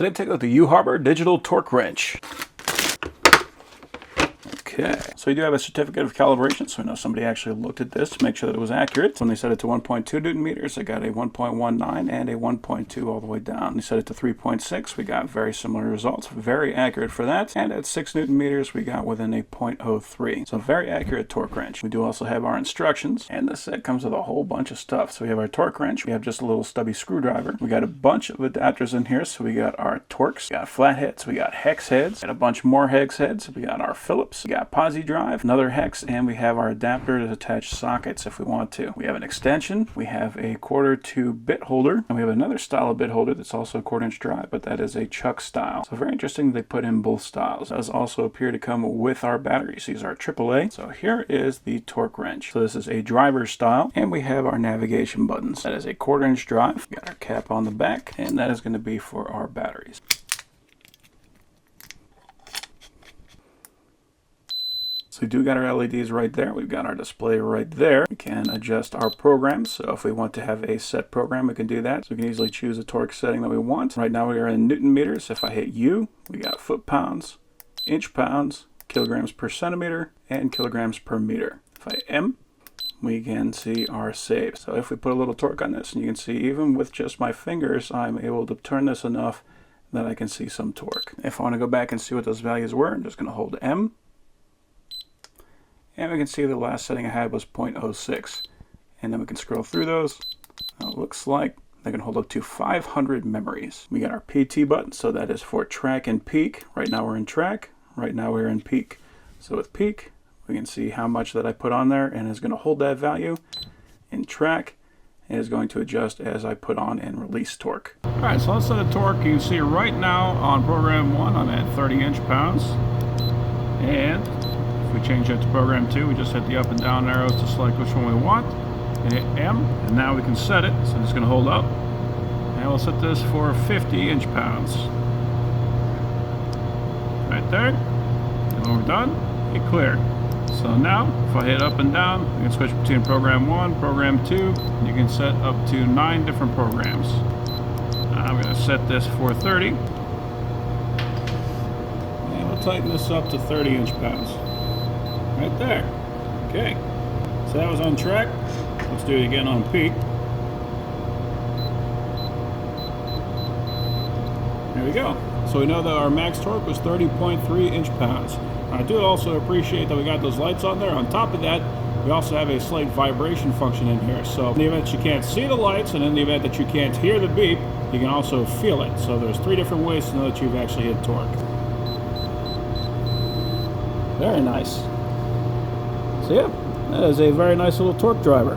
Today, take a look at the Uharbour digital torque wrench. Okay, so you do have a certificate of calibration, so we know somebody actually looked at this to make sure that it was accurate. When they set it to 1.2 Newton meters, I got a 1.19 and a 1.2 all the way down. We set it to 3.6, we got very similar results, very accurate for that. And at 6 Newton meters, we got within a 0.03. So very accurate torque wrench. We do also have our instructions, and this set comes with a whole bunch of stuff. So we have our torque wrench, we have just a little stubby screwdriver. We got a bunch of adapters in here, so we got our Torx, we got flatheads, we got hex heads, got a bunch more hex heads, we got our Phillips, we got posi drive, another hex, and we have our adapter to attach sockets if we want to. We have an extension, we have a 1/4 bit holder, and we have another style of bit holder that's also a 1/4 drive, but that is a chuck style. So very interesting they put in both styles. It does also appear to come with our batteries. These are AAA. So here is the torque wrench. So this is a driver style, and we have our navigation buttons. That is a 1/4 drive. We got our cap on the back, and that is going to be for our batteries. So we do got our LEDs right there. We've got our display right there. We can adjust our programs. So if we want to have a set program, we can do that. So we can easily choose a torque setting that we want. Right now we are in Newton meters. If I hit U, we got foot pounds, inch pounds, kilograms per centimeter, and kilograms per meter. If I M, we can see our save. So if we put a little torque on this, and you can see even with just my fingers, I'm able to turn this enough that I can see some torque. If I want to go back and see what those values were, I'm just going to hold M. And we can see the last setting I had was 0.06. And then we can scroll through those. It looks like they can hold up to 500 memories. We got our PT button, so that is for track and peak. Right now we're in track, right now we're in peak. So with peak, we can see how much that I put on there, and it's going to hold that value. In track, it is going to adjust as I put on and release torque. Alright, so let's set a torque. You can see right now on program 1, I'm at 30 inch-pounds. And if we change that to program 2, we just hit the up and down arrows to select which one we want. And hit M, and now we can set it. So it's going to hold up. And we'll set this for 50 inch-pounds. Right there. And when we're done, hit clear. So now, if I hit up and down, we can switch between program 1, program 2. And you can set up to 9 different programs. I'm going to set this for 30. And we'll tighten this up to 30 inch-pounds. Right there. Okay. So that was on track. Let's do it again on peak. There we go. So we know that our max torque was 30.3 inch-pounds. I do also appreciate that we got those lights on there. On top of that, we also have a slight vibration function in here. So in the event that you can't see the lights, and in the event that you can't hear the beep, you can also feel it. So there's 3 different ways to know that you've actually hit torque. Very nice. So yeah, that is a very nice little torque driver.